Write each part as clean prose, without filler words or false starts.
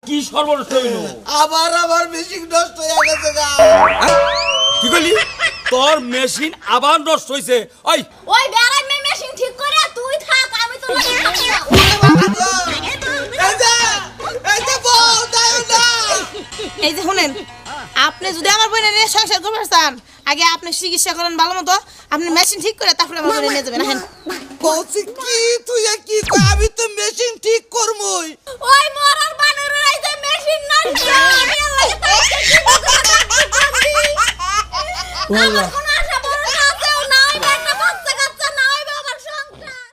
কি সর্বনষ্ট হইল? আমার মেশিন নষ্ট হয়ে গেছে গা। কি কইলি? তোর মেশিন আবার নষ্ট হইছে? ওই বেড়াই মেশিন ঠিক করে তুই থাক, আমি তো এই যে শুনেন, আপনি যদি আমার বোনের নিয়ে সংসার করতে চান, আগে আপনি চিকিৎসা করেন ভালো মতো, আপনি মেশিন ঠিক করে তারপরে আমার বোনের নিয়ে যাবেন। হ্যাঁ বলছি কি তুই কি কই? আমি তো মেশিন ঠিক করবই। ওই মরার বানরের এই যে মেশিন নষ্ট, আমি আল্লাহকে তাইকে কি বলবি? আমার কোনো আশা ভরসা আছেও নাই, একটা বাচ্চা কাচ্চা নাই বাবার সংসার।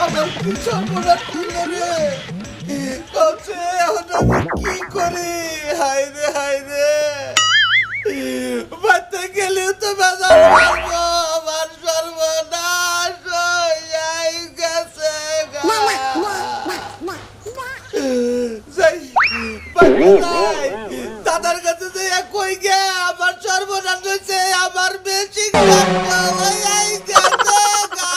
আমার কি সর্বনাশ হলো রে? কমছে এখন আমি কি করি? হায় রে বাচ্চা গেলেও তো বাজার পারবো। আমার সর্বনাশ হয়ে গেছে গা। যাই বাচ্চা যাই, দাদার কাছে যাই কই গে আমার সর্বনাশ হয়েছে, আমার বেশি কষ্ট হয়ে গেছে গা।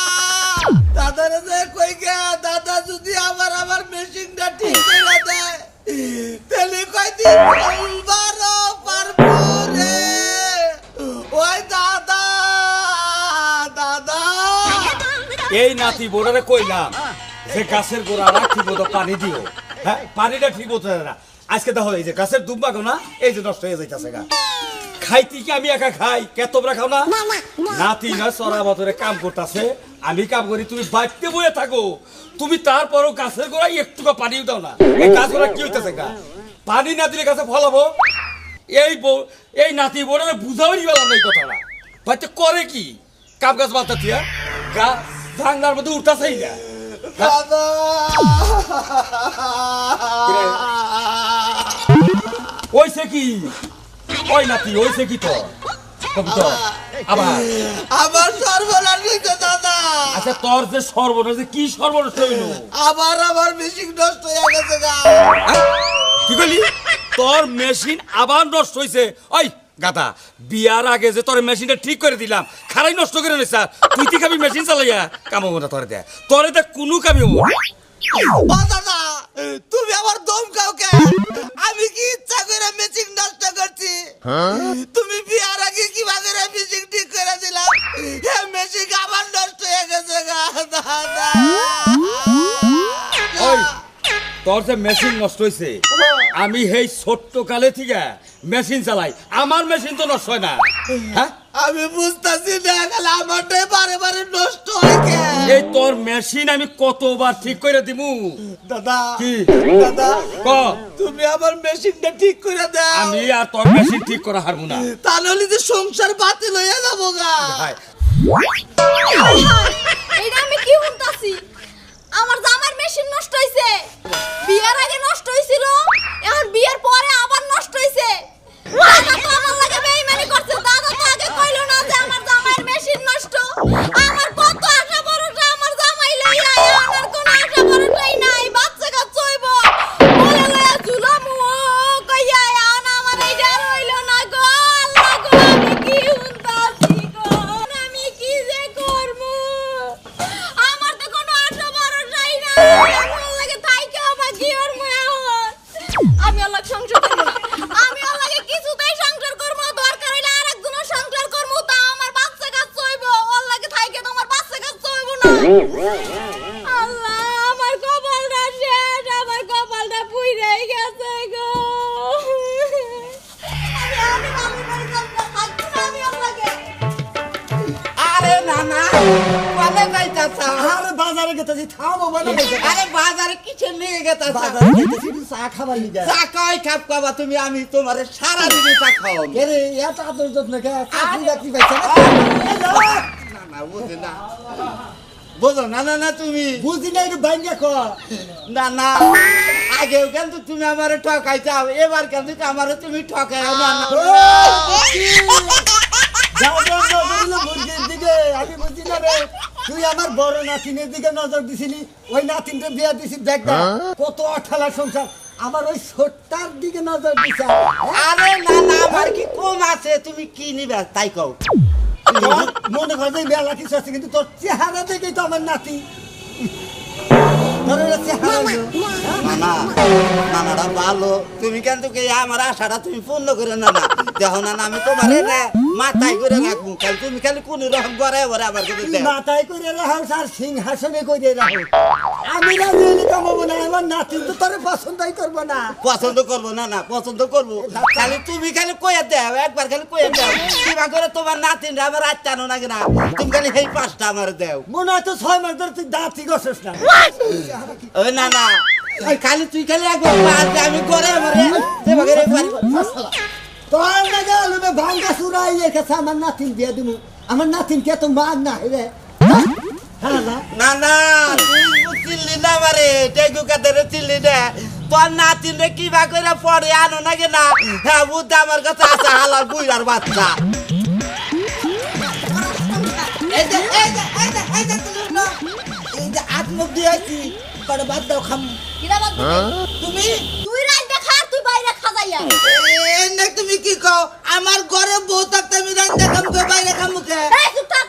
দাদারে যে কই গে, দাদা যদি আমার মেশিনটা ঠিক করে দেয় তাহলে কয়দিন চলবারও পারবো রে। ওই দাদা এই নাতি বোর্ডারে কইলাম যে গাছের গোড়াটা ঠিক মতো পানি দিও। হ্যাঁ, পানিটা ঠিক মতো দেয় না। আজকে দেখো এই যে গাছের দুব্বাগো না, এই যে নষ্ট হয়ে যাইতেছে গা। খাইতে কি আমি একা খাই? কে তোমরা খাও না? নাতি না চড়া বতরে কাম করতেছে, আমি কাম করি, তুমি বাড়িতে বয়ে থাকো। তুমি তারপরও গাছের গোড়ায় একটু পানিও দাও না। এই গাছ গোড়া কি হইতেছে গা? পানি না দিলে গাছে ফলাবো? এই নাতি বোর্ডারে বুঝাবই পেলাম না এই কথাটা। বাড়িতে করে কি? কাম গাছ বাঁধতে দিয়া গাছ ভাঙনার মধ্যে উঠতেছেই না। দাদা ওইছে কি? ওই নাতি ওইছে কি? তো আবার আমার সর্বনাশ হয়েছে দাদা। আচ্ছা, তোর যে সর্বনাশ, কি সর্বনাশ হইল? আমার মেশিন নষ্ট হয়ে গেছে গা। কি কইলি? তোর মেশিন আবার নষ্ট হইছে? ওই গাদা, বিয়ার আগে যে তোর মেশিনটা ঠিক করে দিলাম, খারাই নষ্ট করে নিস। তুই কি খাবি মেশিন চালাইয়া? কাম হবো না তোরে দেয়, তোরে দেখ কোনো কামি হবো না। ও দাদা, তুমি আমার দম কাউকে, আমি কি ইচ্ছা করে মেশিন নষ্ট করছি? তুমি বিয়ার আগে কিভাবে মেশিন ঠিক করে দিলাম, মেশিন আবার নষ্ট হয়ে গেছে গা দাদা। ওই তোর যে মেশিন নষ্ট হয়েছে, আমি এই ছোট্ট কালে থেকে মেশিন চালাই, আমার মেশিন তো নষ্ট হয় না। হ্যাঁ, আমি বুঝতেছি না, খালি আমারটাই বারে নষ্ট হয় কে? এই তোর মেশিন আমি কতবার ঠিক করে দিমু। দাদা কি দাদা, ক? তুমি আমার মেশিনটা ঠিক করে দাও। আমি আর তোর মেশিন ঠিক করা হারবো না। তাহলে যে সংসার বাতিল হয়ে যাবো গা। এইটা আমি কি শুনতাছি? আমার জামার মেশিন নষ্ট হইছে, বিয়ের আগে নষ্ট হইছিল, এখন বিয়ের পরে আবার নষ্ট হইছে। দাদা তো আমার লাগে বেইমানি করছে। দাদা তো আগে কইলো না যে আমার জামার মেশিন নষ্ট। আমার কত আশা ভরসা আমার জামাই লইয়া, আমার কোনো আশা ভরসাই নাই। বাচ্চা কাচ্চা হইব বলে লইয়া ঝুলামু কইয়া, এখন আমার এইটা আর হইলো না গো। আল্লাহ গো, আমি কি শুনতাছি গো? আমি কি যে করবো? আমার তো কোনো আশা ভরসাই নাই। আমার লাগে থাইকা আমার কি আর আমি আল্লাহ সংসার করব না। আমি আল্লাহকে কিছুতেই সংসার করব না। দরকার হইলে আরেকজনের সংসার করব, তা আমার বাচ্চা কাচ্চা হইব। আল্লাহকে থাইকে তোমার বাচ্চা কাচ্চা হইব না। আল্লাহ, আমার কপালটা শেষ, আমার কপালটা পুইরাই গেছে গো। আমি মামুনের কাছে থাকবো না, আমি আল্লাহকে। আরে নানা, কোনে যাইতাছ? আরে বাজারে গেতেছি, থামো বলে। আরে বাজারে কিসের নিয়ে গেতাছ? বাজারে গেতেছি চা খাবার লিগা। চা কই খাপ খাবা তুমি? আমি তোমারে সারা দিনে চা খাও। এরে এত আদর যত্ন কে চাকরি বাকরি পাইছে না? না না, বুঝি না, বুঝো না না না, তুমি বুঝি না, একটু ভাঙ্গা ক। না না, আগেও কিন্তু তুমি আমারে ঠকাইছাও, এবার কিন্তু আমারে তুমি ঠকাইও না। মুরগির দিকে আমি বুঝি না রে, তুই আমার বড় নাতিনের দিকে নজর দিছিলি, ওই নাতিনটা বিয়া দিছি, দেখ কত ঠেলা সংসার। আমার ওই ছোট্টার দিকে নজর দিছে আরে না না আমার কি কম আছে তুমি কি নিবে তাই কও মনে কর যে বেলা কিছু আছে কিন্তু তোর চেহারা দেখেই তো আমার নাতি তোর এটা চেহারা হলো, হ্যাঁ? নানা নানাটা ভালো তুমি কিন্তু কি আমার আশাটা তুমি পূর্ণ করে না না দেখো না আমি তোমার মাথায় করে রাখবো খালি তুমি খালি কোন রকম করে ওরে আমার কাছে দেও মাথায় করে রাখো আর সিংহাসনে করে রাখো আমি রাজি হলে কামাবো না আমার নাতি তো তোর পছন্দই করবো না পছন্দ করবো না না পছন্দ করবো খালি তুমি খালি কয়ে দেও একবার খালি কয়ে দেও কিবা করে তোমার নাতিনরা আমার রাত টানো না কিনা তুমি খালি সেই 5টা আমার দেও মনে হয় তো 6 মাস ধরে তুই দাঁতই গছিস না ওই না না ওই খালি তুই খালি একবার পাঁচ দে, আমি করে মরে যেভাবে রে পারি তোর না গেল ভাঙ্গা চুরাই রেখেছে আমার নাতিন দিয়ে দিমু আমার নাতিন কে তো মার না রে হ্যাঁ না না না তুই চিল্লি না মারে টেগু কাদের চিল্লি দে তোর নাতিন রে কিবা করে পরে আনো না কিনা হ্যাঁ বুদ্ধ আমার কাছে আছে হালার বুইরার বাচ্চা এই যে এই যে আত্মক দিয়েছি করে বাদ দাও খাম কিরা বাদ তুমি তুই রাত দেখা তুই বাইরে খাজাইয়া এনে তুমি কি কও আমার ঘরে বউ থাকতে আমি রাত দেখাম কে বাইরে খাম মুখে এই চুপ থাক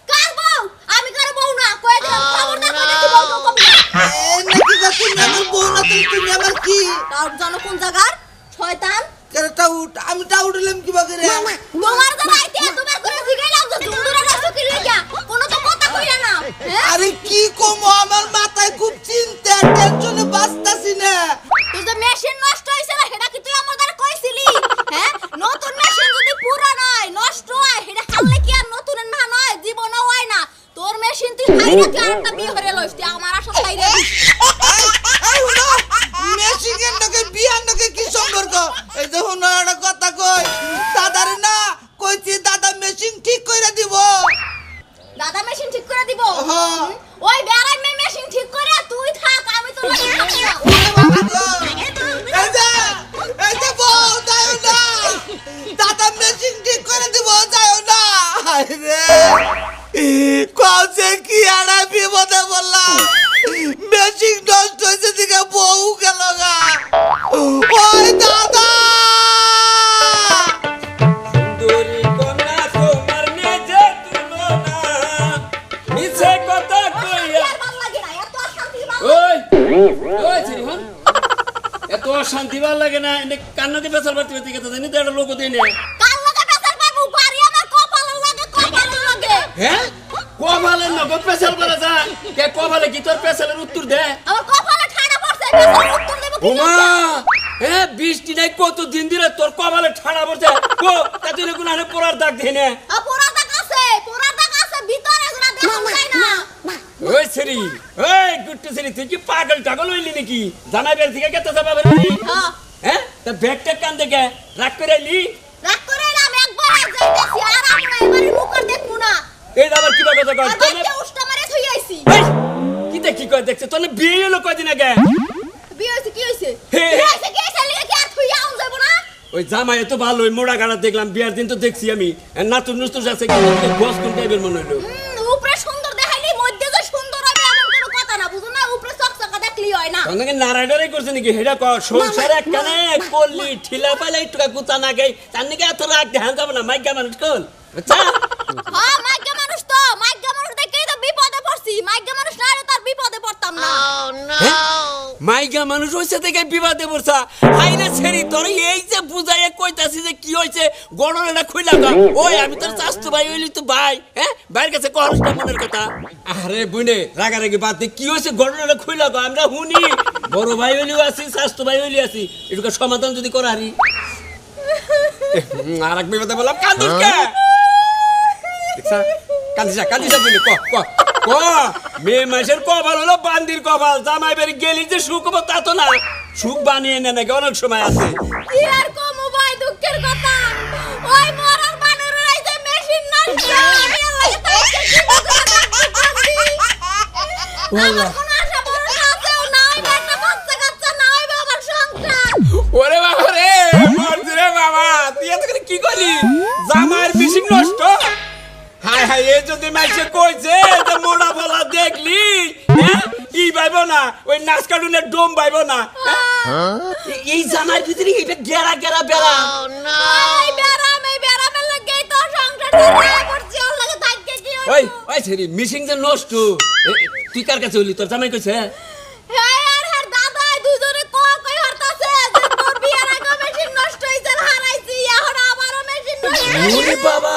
কার বউ আমি কার বউ না কই দিলাম খবরদার কই দেখি বউ তো কম এনে কি কও তুমি আমার বউ না তুমি আমার কি তার জানো কোন জায়গার শয়তান কেটা উঠ আমি টা উঠলাম কি বাগে রে তোমার তো রাইতে তোমার করে জিগাইলাম যে সুন্দর রাস্তা কি লাগিয়া কোনো তো কথা কইরা না হ্যাঁ আরে কি কমো আমার মাথায় খুব চিন্তা টেনশনে বাঁচতাছি না তুই যে মেশিন নষ্ট হইছে না সেটা কি তুই আমার দ্বারা কইছিলি হ্যাঁ নতুন মেশিন যদি পুরান হয় নষ্ট হয় সেটা খালে কি আর নতুন না নয় জীবনও হয় না তোর মেশিন তুই হাইরা কি আরেকটা বিয়ে করে লইস তুই আমার আসল হাইরা মেশিনের নাকি বিয়ার নাকি কি সম্পর্ক এই যে হুনো একটা কথা কই দাদারে না কইছি দাদা মেশিন ঠিক কইরা দিব দাদা মেশিন ঠিক করে দিব হ্যাঁ। ওই বেড়াই মেশিন ঠিক করে তুই থাক আমি তো লাগি থাকি না এই যে বউ যাও না দাদা মেশিন ঠিক করে দিব যাও না রে কওছে কি আড়া বিপদে বললাম মেশিন নষ্ট হয়েছে দিকে বউ গেল গা ওই দাদা সুন্দরী কন্যা তোমার নিজে তুলনা মিছে কথা কইয়া আর ভাল লাগে না এত শান্তি ভাল ওই ওই চিরহন এত শান্তি ভাল লাগে না এনে কান্না দিয়ে বেসার বাড়তে বেতে গেছে জানি তো একটা লোক দিয়ে নেয় কাল লাগা বেসার পাবো বাড়ি আমার কপালে লাগে হ্যাঁ কপালের নগদ পেশাল করে যা কে কপালে কি তোর পেশালের উত্তর দে আমার কপালে ঠাড়া পড়ছে বেসার উত্তর দেব কি ওমা হ্যাঁ বৃষ্টি নাই কত দিন দিলে তোর কপালে ঠাড়া পড়ছে ও তাতে কোন আনে পোড়ার দাগ দেয় না পোড়া দাগ আছে ভিতরে গুলা দেখা যায় না ওই সেরি ওই গুট্টু সেরি তুই কি পাগল টাগল হইলি নাকি জামাই বের থেকে কেতে যাবা বেরবি হ্যাঁ হ্যাঁ তা ব্যাগটা কান দেখে রাগ করে আইলি রাগ করে না আমি একবার যাইতেছি আর আমরা এবারে মুখর দেখবো না এই আবার কি কথা কয় আর বাইতে উষ্টা মারে থই আইছি এই কি দেখি কয় দেখছে তোর বিয়ে হলো কয়দিন আগে বিয়ে হইছে কি হইছে হে। বিয়ে হইছে কি হইছে লিখে কি আর থই আউন যাইবো না ওই জামাই এত ভালো ওই মোড়া গাড়া দেখলাম বিয়ার দিন তো দেখছি আমি নাতুন নুস্তুর আছে বস কোন টাইপের মনে হলো উপরে সুন্দর দেখাইলি মধ্যে যে সুন্দর হবে এমন কোনো কথা না বুঝো না উপরে চকচকা দেখলি হয় না তখন নারায়ণারাই করছে নাকি হেডা কর সংসারে একখানে করলি ঠিলা পাইলে একটু কুতা না গাই তার নাকি এত রাগ ধ্যান যাবো না মাইকা মানুষ কল বুঝছা হ্যাঁ মাইগা মানুষ দেখেই তো বিপদে পড়ছি মাইগা মানুষ না হলে তার বিপদে পড়তাম না মাইকা মানুষ হইছে থেকে বিবাদে পড়ছা হাইরে ছেড়ি তোর এই যে বুঝাইয়া কইতাছি যে কি হইছে গড়না খুইলা গা ওই আমি তোর চাস্তু ভাই হইলি তো ভাই হ্যাঁ বাইরের কাছে কহস না মনের কথা আরে বুনে রাগারাগি বাদ দে কি হইছে গড়না খুইলা গা আমরা হুনি বড় ভাই হইলিও আছি চাস্তু ভাই হইলি আছি এটুকু সমাধান যদি করারি আর এক বিপদে বললাম কান্দিস কে দেখছা কান্দিসা বুনে ক মেয়ে মাসের কপাল হলো বান্দির কপাল জামাই বাড়ি গেলি যে সুখ হবো তা তো না সুখ বানিয়ে নেয় নাকি অনেক সময় আছে কি আর কমু ভাই দুঃখের কথা ওই মরার বানর এই যে মেশিন নষ্ট আমি লাগে আমার কোনো আশা ভরসা আছেও নাই একটা বাচ্চা কাচ্চা নাই বাবার সংসার ওরে বাবা রে মরছি রে বাবা তুই এত করে কি করলি জামাইয়ের মেশিন নষ্ট হায় হায় এ যদি মাইসে কইছে যে মোড়া বলা দেখলি হ্যাঁ ই পাইব না ওই নাচ কার্টুনের ডোম পাইব না হ্যাঁ? এই জামার ভিতরে এটা গেরা গেরা বেড়া এই বেরামের লাগেই তো সংসার চালায় করছি ওর লাগে থাকতে কি হইলো? ওই ছেড়ি মিশিং যে নষ্ট তুই কার কাছে হইলি তোর জামাই কইছে হ্যাঁ আর দাদা দুজনে কই হরতাছে যে তোর বিয়ের আগে মেশিন নষ্ট হইছে হারাইছি এখন আবারও মেশিন নষ্ট ওরে বাবা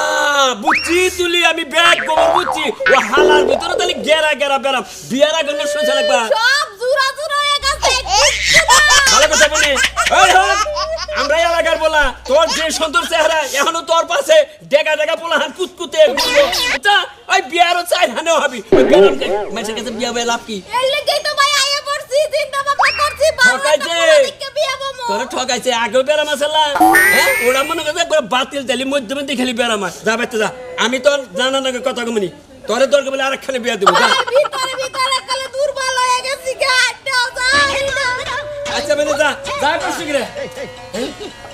বুঝছি তুলি আমি ব্যাগ গোবর বুঝছি ও হালার ভিতরে তাহলে গেরা গেরা বেড়া বিয়ার আগে নষ্ট হইছে লাগবা সব জুরা জুরা হয়ে গেছে ভালো কথা বলি ওই হোক আমরা এলাকার বলা তোর যে সুন্দর চেহারা এখনো তোর পাশে ডেগা ডেগা পোলা হান কুতকুতে ঘুরবো আচ্ছা ওই বিয়ারও চাই হানেও হবি ওই বেরম মেসের কাছে বিয়া হয়ে লাভ কি এর লাগেই তো ভাই আইয়া পড়ছি চিন্তা ভাবনা করছি ঠকাইছে। বিয়ে বমু তোরা ঠকাইছে আগেও বেড়াম আসলা হ্যাঁ ওরা মনে করছে একবার বাতিল দিলি মধ্যে খালি বেড়াম যা বেতে যা আমি তোর জানা নাকি কথা কমনি তোরে দরকার বলে আরেকখানে বিয়া দেবো যা ভিতরে কালে দুর্বল হয়ে গেছি গাড়িটাও যাই না আচ্ছা বেনে যা যা করছি রে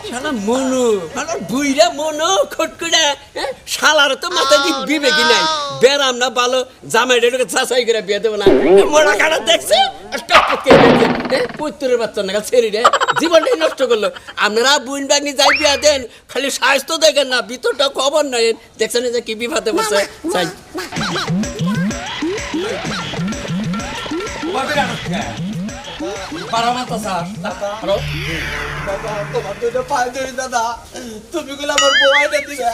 শালা মনো শালার বুইরা মনো খটকুড়া শালার তো মাথা দি বিবেকই নাই বেরাম না ভালো জামাই রেডকে চাচাই করে বিয়ে দেবো না মোড়া কাটা দেখছে পুত্রের বাচ্চা না ছেড়ে রে জীবনটাই নষ্ট করলো আপনারা বুইন বাগনি যাই বিয়া দেন খালি স্বাস্থ্য দেখেন না ভিতরটা খবর নাই দেখছেন যে কি বিভাতে বসে চাই তোমার দুইটা পায়ে ধরি দাদা তুমি গুলো আমার বউ আইনা দিবে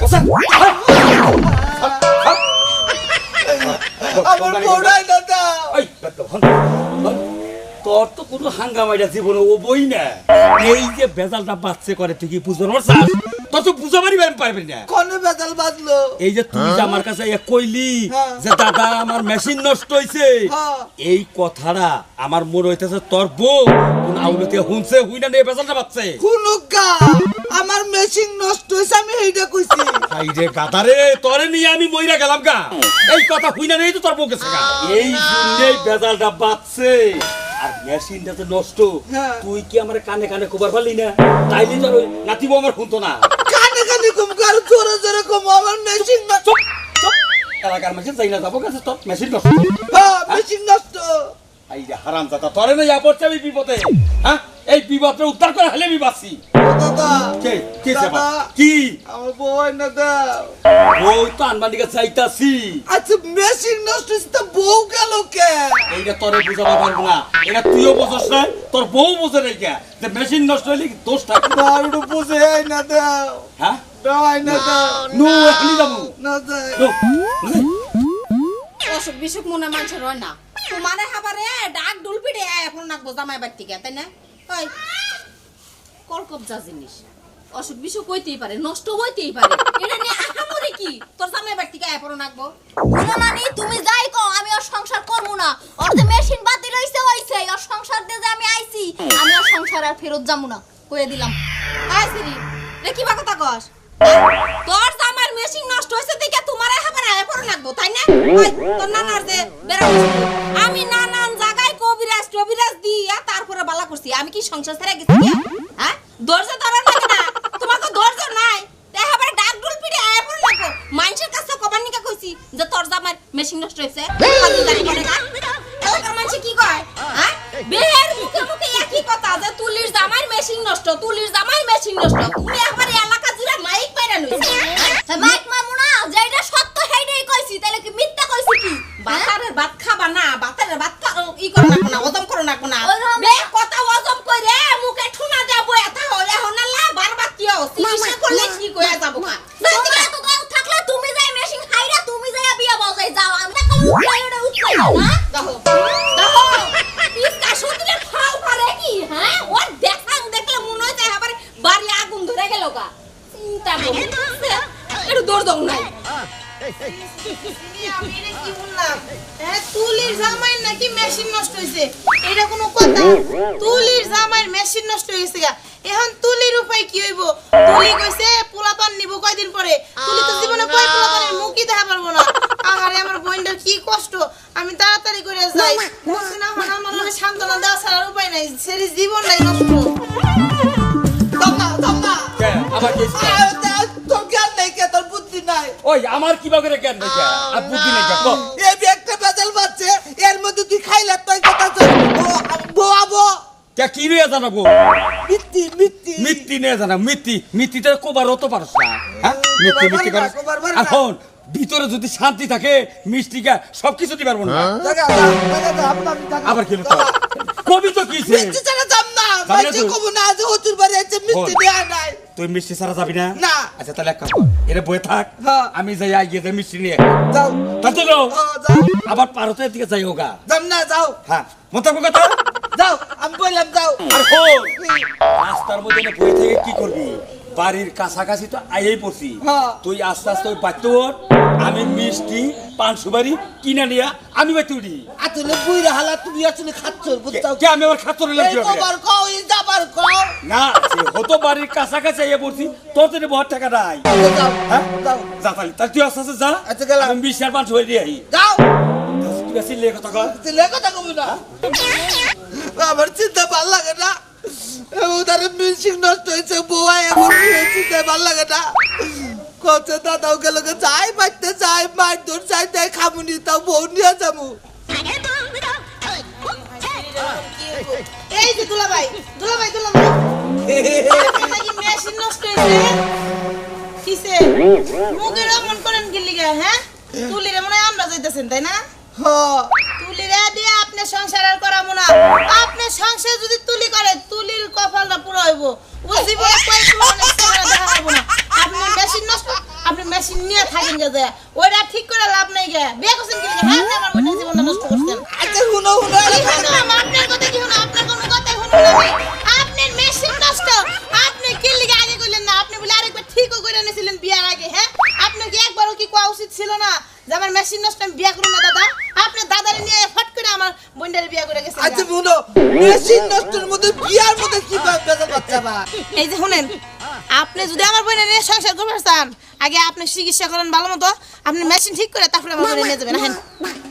আমার বউ আইনা দাও তোর তো কোনো হাঙ্গামাইটা জীবনে ও বই না এই যে বেজালটা বাচ্চে করে তুই কি বুঝতে পারছিস তোর তো বুঝা পারবি না কোন বেজাল বাজলো এই যে তুই যে আমার কাছে কইলি যে দাদা আমার মেশিন নষ্ট হইছে এই কথাটা আমার মনে হইতেছে তোর বউ কোন আউলতে হুনছে হুইনা নিয়ে বেজালটা বাচ্চে হুনুকা আমার মেশিন নষ্ট হইছে আমি এইটা কইছি ভাই রে গাদারে তোরে নিয়ে আমি মইরা গেলাম গা এই কথা হুইনা নেই তো তোর বউ গেছে গা এই জন্যই বেজালটা বাচ্চে আর মেশিনটা তো নষ্ট তুই কি আমার কানে কানে খবর পালি না তাইলে তোর ওই নাতিবো আমার শুনতো না কানে কানে কম কার জোরে জোরে কম আমার মেশিন নষ্ট চুপ এলাকার মেশিন চাই না যাবো কাছে তোর মেশিন নষ্ট হ্যাঁ মেশিন নষ্ট এই যে হারাম জাতা তোরে না ইয়া পড়ছে আমি বিপদে হ্যাঁ এই বিপদে উদ্ধার করে হলে আমি বাঁচি দাদা কে কে দাদা, কি আমার বউ আইনা দাও ওই তো আনবান্ডিকে চাইতাছি আচ্ছা মেশিন নষ্ট হইছে তো বউ গেল কে এইটা তোরে বুঝাতে পারবো না এটা তুইও বুঝছ না তোর বউ বুঝে নাই কে যে মেশিন নষ্ট হইলে কি দোষ থাকে বারুডু বুঝে আইনা দাও হ্যাঁ দাও আইনা দাও নো এখনই যাবো না যাই অসুখ বিসুখ মনে মানুষের হয় না তোমারে খাবারে ডাক ডুল পিড়ে এখন নাকবো জামাই বাড়ি থেকে তাই না ওই কলকবজা জিনিস অসুখ বিসুখ হইতেই পারে নষ্ট হইতেই পারে এটা নিয়ে আহামরি কি তোর জামাই বাড়ি থেকে এখন নাকবো মানে তুমি যাই কও আমি ওর সংসার করবো না ওর যে মেশিন বাতিল হইছে ওর সংসার দিয়ে যে আমি আইছি আমি ওর সংসার আর ফেরত যাবো না কইয়া দিলাম আয় সিরি রে কি কথা কস তোর জামার মেশিন নষ্ট হইছে দেখে তোমারে খাবারে এখন নাকবো তাই না ওই তোর নানার যে বেরা আমি নানান জায়গায় কবিরাজ দিয়া তারপরে বালা করছি আমি কি সংসার ছেড়ে গেছি হ্যাঁ ধৈর্য ধরার লাগে না তোমাকে ধৈর্য নাই তাই আবার ডাক ডুল পিড়ে এখন লাগবো মানুষের কাছে কবার নিকা কইছি যে তোর জামার মেশিন নষ্ট হইছে কাজে জানি করে না এলাকার মানুষ কি কয় হ্যাঁ বের মুখে মুখে একই কথা যে তুলির জামার মেশিন নষ্ট তুমি একবার এলাকা জুড়ে মাইক পাইরা নইছে মাইক মামুনা যেটা সত্য সেইটাই কইছি তাহলে কি মিথ্যা কইছি কি বাতারের ভাত খাবা না বাতারের ভাত ই করো না হজম করো না কোনা বে কথা হজম কইরে মুখে ঠুনা দেবো এত হলে হনালা বারবার কিও চিকিৎসা করলে কি কইয়া যাবো কা এত গাও থাকলে তুমি যাই মেশিন খাইরা তুমি যাই বিয়া বজাই যাও আমরা কাল উঠলাই না দেখো পিস্তা সুতলে ফাল করে কি হ্যাঁ ওর দেখলে মনে হয় এবারে বাড়ি আগুন ধরে গেল গা চিন্তা করছে একটু দৌড় দৌড় নাই তুলির জামাই নাকি মেশিন নষ্ট হয়েছে এটা কোনো কথা তুলির জামাই মেশিন নষ্ট হয়েছে এখন তুলির উপায় কি হইব তুলি কইছে পোলাপান নিব কয়দিন পরে তুলি তো জীবনে কয় পোলাপানের মুখই দেখা পারবো না আহারে আমার বোনটার কি কষ্ট আমি তাড়াতাড়ি করে যাই বুঝছি না হন আমার লগে সান্ত্বনা দেওয়া ছাড়ার উপায় নাই সেরি জীবনটাই নষ্ট দমনা কে আমার কি তোর জ্ঞান নাই কে তোর বুদ্ধি নাই ওই আমার কি বাগরে জ্ঞান নাই কে আর বুদ্ধি নাই কে কো এই একটা বেজাল বাচ্চে এর মধ্যে তুই খাইলে তুই কথা বউ আবো কে কি নিয়ে জানাবো মিত্তি মিত্তি মিত্তি নিয়ে জানা মিত্তিটা কোবারও তো পারছ না হ্যাঁ মিত্তি মিত্তি করে কোবার মারবা না। এখন ভিতরে যদি শান্তি থাকে মিষ্টিকা সবকিছু দিতে পারবো না জায়গা আপনার আবার কি হলো? কবি তো কিছে মিষ্টি ছাড়া যাম না যাবি না মাইতে তুই? কব না যে হতুর বাড়ি আছে মিষ্টি বল। দেয়া নাই তুই মিষ্টি ছাড়া যাবি না না। আচ্ছা তাহলে এক কাজ কর এরে বয়ে থাক হ্যাঁ। আমি যাই আগে যে মিষ্টি নিয়ে যাও তাতে যাও যাও আবার পারতের দিকে যাই হোগা যাম না যাও হ্যাঁ মোতাবেক কথা যাও আমি বললাম যাও আর শোন, রাস্তার মধ্যে না বই থেকে কি করবি বাড়ির কাছাকাছি তো আইয়েই পড়ছি হ্যাঁ। তুই আস্তে আস্তে ওই বাড়তে ওঠ, আমি মিষ্টি পান সুপারি কিনে নিয়ে আমি বাড়তে উঠি আসলে বুইরা হালা তুমি আসলে খাচ্ছ বুঝছো কে আমি আবার খাচ্ছ এই কবার কও এই যাবার কও না সে হতো বাড়ির কাছাকাছি আইয়ে পড়ছি তোর তো বহুত টাকা নাই যাও হ্যাঁ? যাও যা তাহলে তাহলে তুই আস্তে আস্তে যা আচ্ছা, গেলাম। আমি মিষ্টি আর পান সুপারি দিয়ে আই যাও তুই আসি লে কথা কর ছেলে কথা কবি না আমার চিন্তা ভাল লাগে না ওদের মিউজিক নষ্ট হয়েছে বউয়া এখন চিন্তা ভাল লাগে না কত দাদাও গেল যাই বাড়তে যাই মার দূর যাই তাই খামুনি তাও বউ নিয়ে যাবো এই যে দুলাভাই আপনার নাকি মেশিন নষ্ট হয়েছে কিসে মুখের অমন করেন গেলি গে হ্যাঁ তুলিরে মনে হয় আমরা যাইতেছেন তাই না হ তুলিরে দিয়ে আপনি সংসার আর করাবো না আপনি সংসার যদি তুলি করে তুলির কপালটা পুরো হইব ও জীবনে কই পুরো চেহারা দেখা হইব না আপনি মেশিন নষ্ট আপনি মেশিন নিয়ে থাকেন গে ওইটা ঠিক করে লাভ নাই গে বিয়ে করছেন কি লাগে হ্যাঁ আপনি আমার বোনের জীবনটা নষ্ট করছেন আচ্ছা হুনো হুনো কি শুনলাম? আপনার কথা কি হলো? আপনার কোনো কথাই হলো না আমি। আপনার মেশিন নষ্ট। আপনি কি লিগে আগে কইলেন না? আপনি বলে আরেকবার ঠিকও করে নিয়েছিলেন বিয়ার আগে, হ্যাঁ? আপনার কি একবারও কি কোয়া উচিত ছিল না? যে আমার মেশিন নষ্ট আমি বিয়া করব না দাদা? আপনি দাদারে নিয়ে ফট করে আমার বোনটারে বিয়া করে গেছেন। আচ্ছা হুনো মেশিন নষ্টের মধ্যে বিয়ার মধ্যে কি বেজা বাচ্চা বা এই যে শুনেন, আপনি যদি আমার বোনের নিয়ে সংসার করতে চান, আগে আপনি চিকিৎসা করেন ভালো মতো, আপনি মেশিন ঠিক করে তারপরে আমার বোনের নিয়ে যাবেন, হ্যাঁ?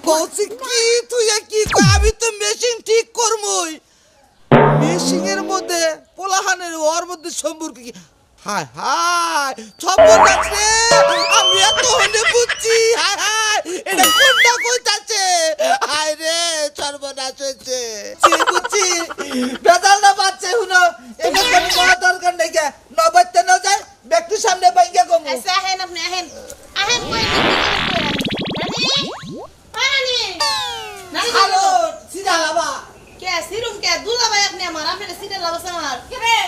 কৌশিক কি তুই কি কই আমি তো মেশিন ঠিক করমই মেশিনের মধ্যে পোলাহানের ওর মধ্যে সম্পর্ক কি হায় হায় সর্বনাশ রে আমি এত হনে বুঝছি হায় হায় এটা কোনটা কইতাছে হায় রে সর্বনাশ হয়েছে বুঝছি বেদালটা বাচ্চা হুনো এবার কোনো বড় দরকার নেই কে নবাইতে না যায় ব্যক্তির সামনে বাইঙ্গা কমু আচ্ছা আহেন আপনি আহেন আহেন কই রানী রানী হ্যালো সিধা লাবা কে সিরুম কে দুলা ভাই আপনি আমার আপনার সিটের লাগাছে আমার কে রে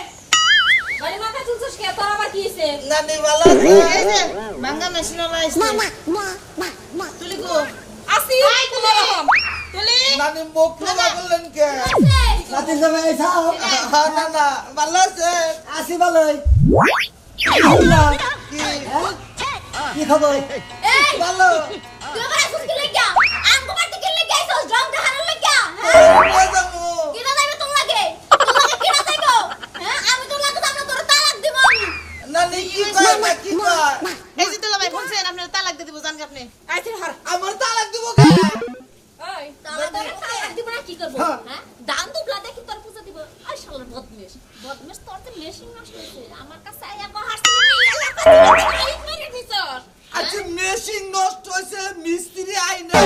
বলি মাথা চুলছস কে তোর আবার কি হইছে নানি ভালো আছে এই যে ভাঙা মেশিন লাগাইছে তুলি গো আসি আই তুলি তুলি নানি মুখ লাগা করলেন কে রাতে যাবে যাও হ্যাঁ না না ভালো আছে আসি ভালোই কি খবর এই ভালো তুই আমার আসুস কি লাগা আমগো বাড়িতে কি লাগা আইছস রং দেখানোর লাগা নিয়ে যাবো কিনা যাইবে তোর লাগে কিনা যাইবো হ্যাঁ আমি তোর লাগে আমরা তোর তালাক দিব আমি নানি কি কয় না কি কয় এই যে দুলা ভাই বলছেন আপনার তালাক দিয়ে দিব জানেন আপনি আইছেন হার আমার তালাক দিব কে ওই তালাক দিব না কি করব হ্যাঁ দান দুবলা দেখি তোর পূজা দিব আই শালার বদমেশ তোর তো মেশিন নষ্ট হইছে আমার কাছে আইয়া কো হাসছিলি এলাকা থেকে মেরে নিছস আচ্ছা মেশিন নষ্ট হয়েছে মিস্ত্রি আইনা